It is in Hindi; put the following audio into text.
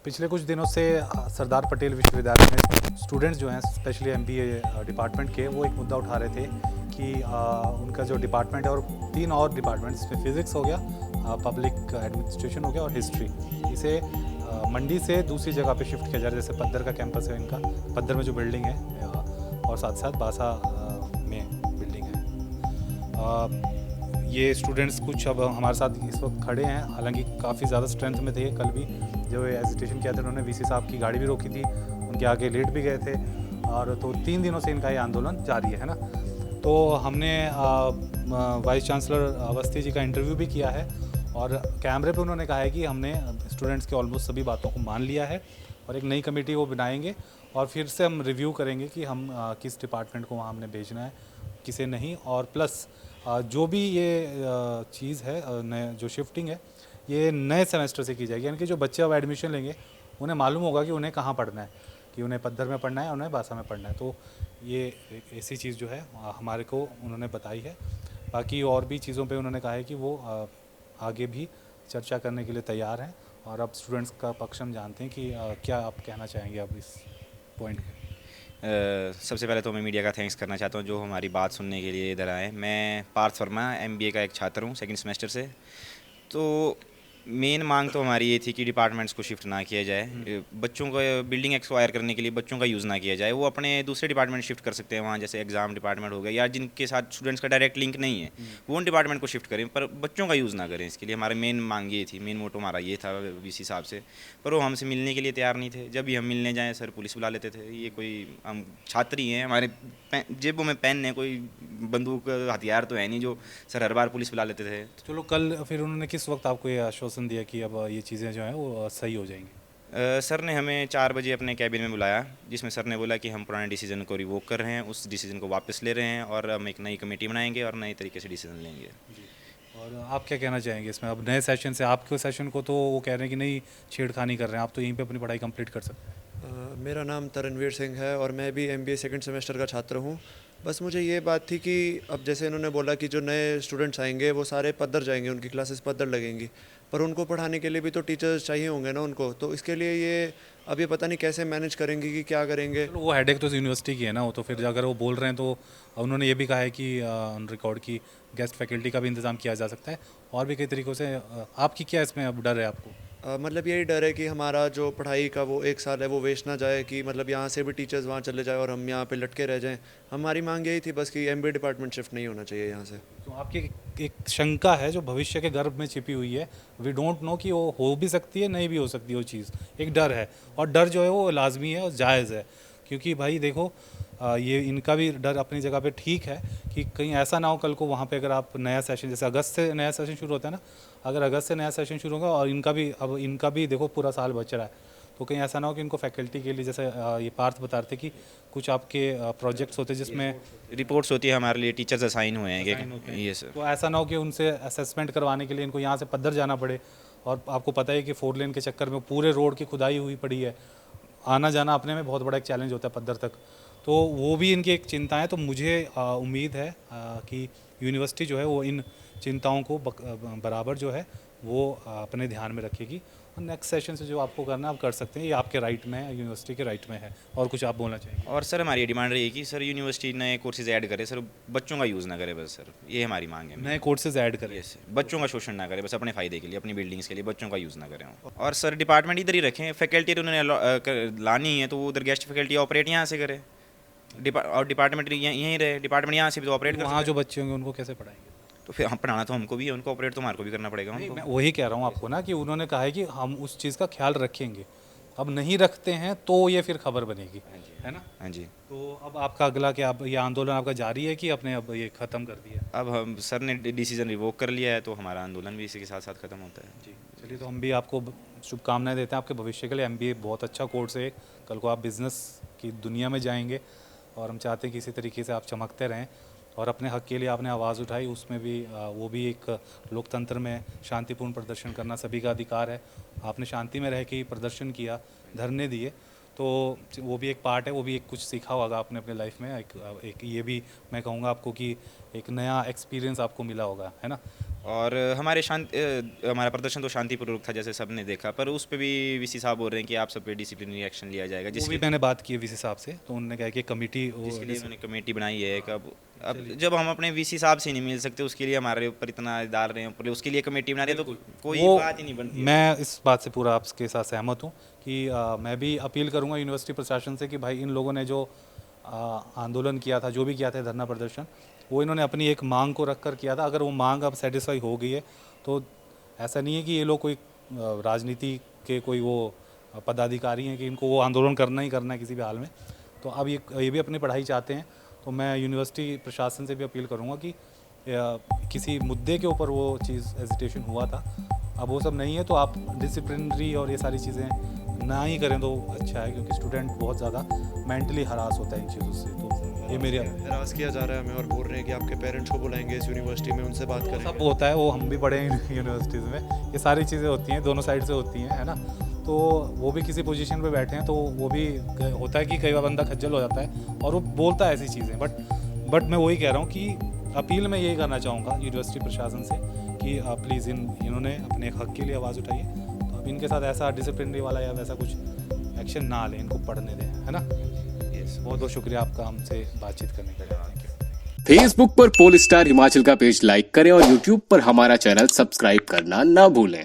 पिछले कुछ दिनों से सरदार पटेल विश्वविद्यालय में स्टूडेंट्स जो हैं स्पेशली एमबीए डिपार्टमेंट के वो एक मुद्दा उठा रहे थे कि उनका जो डिपार्टमेंट है और तीन और डिपार्टमेंट्स में फिज़िक्स हो गया, पब्लिक एडमिनिस्ट्रेशन हो गया और हिस्ट्री, इसे मंडी से दूसरी जगह पे शिफ्ट किया जा रहा है। जैसे पद्दर का कैंपस है इनका, पद्दर में जो बिल्डिंग है और साथ साथ बासा में बिल्डिंग है। ये स्टूडेंट्स कुछ अब हमारे साथ इस वक्त खड़े हैं, हालांकि काफ़ी ज़्यादा स्ट्रेंथ में थे। कल भी जो एजिटेशन किया था उन्होंने वीसी साहब की गाड़ी भी रोकी थी, उनके आगे लेट भी गए थे, और तो 3 दिनों से इनका ये आंदोलन जारी है ना। तो हमने वाइस चांसलर अवस्थी जी का इंटरव्यू भी किया है और कैमरे पे उन्होंने कहा है कि हमने स्टूडेंट्स के ऑलमोस्ट सभी बातों को मान लिया है और एक नई कमेटी वो बनाएंगे और फिर से हम रिव्यू करेंगे कि हम किस डिपार्टमेंट को वहाँ हमने भेजना है, किसे नहीं। और प्लस जो भी ये चीज़ है, नए जो शिफ्टिंग है, ये नए सेमेस्टर से की जाएगी, यानी कि जो बच्चे अब एडमिशन लेंगे उन्हें मालूम होगा कि उन्हें कहाँ पढ़ना है, कि उन्हें पद्दर में पढ़ना है, उन्हें बासा में पढ़ना है। तो ये एक ऐसी चीज़ जो है हमारे को उन्होंने बताई है। बाकी और भी चीज़ों पे उन्होंने कहा है कि वो आगे भी चर्चा करने के लिए तैयार हैं। और अब स्टूडेंट्स का पक्ष हम जानते हैं कि क्या आप कहना चाहेंगे अब इस पॉइंट पे। सबसे पहले तो मैं मीडिया का थैंक्स करना चाहता हूँ जो हमारी बात सुनने के लिए इधर आए। मैं पार्थ वर्मा एमबीए का एक छात्र हूँ सेकंड सेमेस्टर से। तो मेन मांग तो हमारी ये थी कि डिपार्टमेंट्स को शिफ्ट ना किया जाए, बच्चों को बिल्डिंग एक्सवायर करने के लिए बच्चों का यूज़ ना किया जाए। वो अपने दूसरे डिपार्टमेंट शिफ्ट कर सकते हैं वहाँ, जैसे एग्ज़ाम डिपार्टमेंट हो गया या जिनके साथ स्टूडेंट्स का डायरेक्ट लिंक नहीं है वो उन डिपार्टमेंट को शिफ्ट करें, पर बच्चों का यूज़ ना करें। इसके लिए हमारा मेन मांग ये थी, मेन मोटो हमारा ये था वीसी साहब से। पर वो हमसे मिलने के लिए तैयार नहीं थे। जब भी हम मिलने जाएँ सर पुलिस बुला लेते थे। ये कोई हम छात्र ही हैं, हमारे जेबों में पेन है, कोई बंदूक हथियार तो है नहीं जो सर हर बार पुलिस बुला लेते थे। चलो, कल फिर उन्होंने किस वक्त आपको ये आश्वासन दिया कि अब ये चीज़ें जो हैं वो सही हो जाएंगी? सर ने हमें 4 बजे अपने कैबिन में बुलाया, जिसमें सर ने बोला कि हम पुराने डिसीजन को रिवोक कर रहे हैं, उस डिसीजन को वापस ले रहे हैं और हम एक नई कमेटी बनाएंगे और नए तरीके से डिसीजन लेंगे। जी। और आप क्या कहना चाहेंगे इसमें? अब नए सेशन से, आपके सेशन को तो वो कह रहे हैं कि नहीं छेड़खानी कर रहे हैं, आप तो यहीं पे अपनी पढ़ाई कंप्लीट कर सकते हैं। मेरा नाम तरनवीर सिंह है और मैं भी एमबीए सेकंड सेमेस्टर का छात्र हूँ। बस मुझे ये बात थी कि अब जैसे इन्होंने बोला कि जो नए स्टूडेंट्स आएंगे वो सारे पद्दर जाएंगे, उनकी क्लासेस पद्दर लगेंगी, पर उनको पढ़ाने के लिए भी तो टीचर्स चाहिए होंगे ना उनको। तो इसके लिए ये अब ये पता नहीं कैसे मैनेज करेंगे कि क्या करेंगे। चलो, वो हेडेक तो यूनिवर्सिटी की है ना, वो तो फिर अगर वो बोल रहे हैं तो उन्होंने ये भी कहा है कि ऑन रिकॉर्ड की गेस्ट फैकल्टी का भी इंतज़ाम किया जा सकता है और भी कई तरीक़ों से। आपकी क्या इसमें अब डर है आपको? मतलब यही डर है कि हमारा जो पढ़ाई का वो 1 साल है वो वेस्ट ना जाए, कि मतलब यहाँ से भी टीचर्स वहाँ चले जाए और हम यहाँ पे लटके रह जाएं। हमारी मांग यही थी बस कि एमबीए डिपार्टमेंट शिफ्ट नहीं होना चाहिए यहाँ से। तो आपकी एक शंका है जो भविष्य के गर्भ में छिपी हुई है, वी डोंट नो कि वो हो भी सकती है, नहीं भी हो सकती वो चीज़, एक डर है। और डर जो है वो लाजमी है और जायज़ है, क्योंकि भाई देखो, ये इनका भी डर अपनी जगह पे ठीक है कि कहीं ऐसा ना हो कल को वहाँ पे अगर आप नया सेशन, जैसे अगस्त से नया सेशन शुरू होता है ना, अगर अगस्त से नया सेशन शुरू होगा और इनका भी देखो पूरा साल बच रहा है, तो कहीं ऐसा ना हो कि इनको फैकल्टी के लिए, जैसे ये पार्थ बता रहे थे कि कुछ आपके प्रोजेक्ट्स होते हैं जिसमें रिपोर्ट्स होती है हमारे लिए, टीचर्स असाइन हुए हैं sign होते हैं। ये सर। तो ऐसा ना हो कि उनसे असेसमेंट करवाने के लिए इनको यहाँ से पद्दर जाना पड़े, और आपको पता है कि 4 लेन के चक्कर में पूरे रोड की खुदाई हुई पड़ी है, आना जाना अपने में बहुत बड़ा एक चैलेंज होता है पद्दर तक। तो वो भी इनकी एक चिंता है। तो मुझे उम्मीद है कि यूनिवर्सिटी जो है वो इन चिंताओं को बराबर जो है वो अपने ध्यान में रखेगी, और नेक्स्ट सेशन से जो आपको करना है आप कर सकते हैं, ये आपके राइट में है, यूनिवर्सिटी के राइट में है। और कुछ आप बोलना चाहेंगे? और सर हमारी ये डिमांड रही है कि सर यूनिवर्सिटी नए कोर्सेज ऐड करे सर, बच्चों का यूज़ ना करे बस सर, ये हमारी मांग है। नए कोर्सेज ऐड करें। यस, बच्चों का शोषण ना करे, बस अपने फ़ायदे के लिए, अपनी बिल्डिंग्स के लिए बच्चों का यूज़ ना करें। और सर डिपार्टमेंट इधर ही रखें, फैकल्टी उन्होंने लानी है तो वो उधर गेस्ट फैकल्टी ऑपरेट यहाँ से करे, और डिपार्टमेंट यहीं रहे, डिपार्टमेंट यहाँ से भी तो ऑपरेट कर वहाँ सके। जो बच्चे होंगे उनको कैसे पढ़ाएंगे? तो फिर हम पढ़ाना तो हमको भी है, उनको ऑपरेट तो हमारे को भी करना पड़ेगा नहीं, उनको। मैं वही कह रहा हूँ आपको ना कि उन्होंने कहा है कि हम उस चीज़ का ख्याल रखेंगे। अब नहीं रखते हैं तो ये फिर खबर बनेगी, है ना? हाँ जी। तो अब आपका अगला क्या, अब ये आंदोलन आपका जारी है कि अपने अब ये ख़त्म कर दिया? अब हम सर ने डिसीजन रिवोक कर लिया है तो हमारा आंदोलन भी इसी के साथ साथ ख़त्म होता है। जी, चलिए, तो हम भी आपको शुभकामनाएं देते हैं आपके भविष्य के लिए। एमबीए बहुत अच्छा कोर्स है, कल को आप बिज़नेस की दुनिया में जाएंगे, और हम चाहते हैं कि इसी तरीके से आप चमकते रहें। और अपने हक़ के लिए आपने आवाज़ उठाई, उसमें भी वो भी एक लोकतंत्र में शांतिपूर्ण प्रदर्शन करना सभी का अधिकार है। आपने शांति में रह के ही प्रदर्शन किया, धरने दिए, तो वो भी एक पार्ट है, वो भी एक कुछ सीखा होगा आपने अपने लाइफ में। एक ये भी मैं कहूँगा आपको कि एक नया एक्सपीरियंस आपको मिला होगा, है ना? और हमारा प्रदर्शन तो शांतिपूर्वक था जैसे सबने देखा, पर उस पे भी वीसी साहब बोल रहे हैं कि आप सब पे डिसिप्लिनरी एक्शन लिया जाएगा, वो भी जिसके मैंने बात की है वीसी साहब से, तो उन्होंने कहा कि कमेटी जिसके लिए उन्होंने कमेटी बनाई है। अब जब हम अपने वीसी साहब से नहीं मिल सकते, उसके लिए हमारे ऊपर इतना डाल रहे हैं ऊपर, उसके लिए कमेटी बना रहे हैं, तो कोई वो बात ही नहीं बनती। मैं इस बात से पूरा आपके साथ सहमत हूँ कि मैं भी अपील करूँगा यूनिवर्सिटी प्रशासन से कि भाई इन लोगों ने जो आंदोलन किया था, जो भी किया था धरना प्रदर्शन, वो इन्होंने अपनी एक मांग को रख कर किया था। अगर वो मांग अब सेटिस्फाई हो गई है तो ऐसा नहीं है कि ये लोग कोई राजनीति के कोई वो पदाधिकारी हैं कि इनको वो आंदोलन करना ही करना है किसी भी हाल में। तो अब ये भी अपनी पढ़ाई चाहते हैं, तो मैं यूनिवर्सिटी प्रशासन से भी अपील करूँगा कि किसी मुद्दे के ऊपर वो चीज़ एजिटेशन हुआ था, अब वो सब नहीं है, तो आप डिसिप्लिनरी और ये सारी चीज़ें ना ही करें तो अच्छा है, क्योंकि स्टूडेंट बहुत ज़्यादा मेंटली हरास होता है इन चीज़ों से। तो ये मेरी हरास किया जा रहा है हमें और बोल रहे हैं कि आपके पेरेंट्स को बुलाएंगे इस यूनिवर्सिटी में, उनसे बात सब करेंगे। होता है, वो हम भी पढ़े हैं यूनिवर्सिटीज़ में, ये सारी चीज़ें होती हैं, दोनों साइड से होती हैं, है ना। तो वो भी किसी पोजीशन पे बैठे हैं, तो वो भी होता है कि कई बार बंदा खज्जल हो जाता है और वो बोलता है ऐसी चीज़ें। बट मैं वही कह रहा हूँ कि अपील मैं यही करना चाहूँगा यूनिवर्सिटी प्रशासन से कि प्लीज़ इन्होंने अपने एक हक़ के लिए आवाज़ उठाई है, तो अब इनके साथ ऐसा डिसिप्लिनरी वाला या वैसा कुछ एक्शन ना लें, इनको पढ़ने दें, है ना। बहुत बहुत शुक्रिया आपका हमसे बातचीत करने के लिए। Thank you. फेसबुक पर पोल स्टार हिमाचल का पेज लाइक करें और यूट्यूब पर हमारा चैनल सब्सक्राइब करना ना भूलें।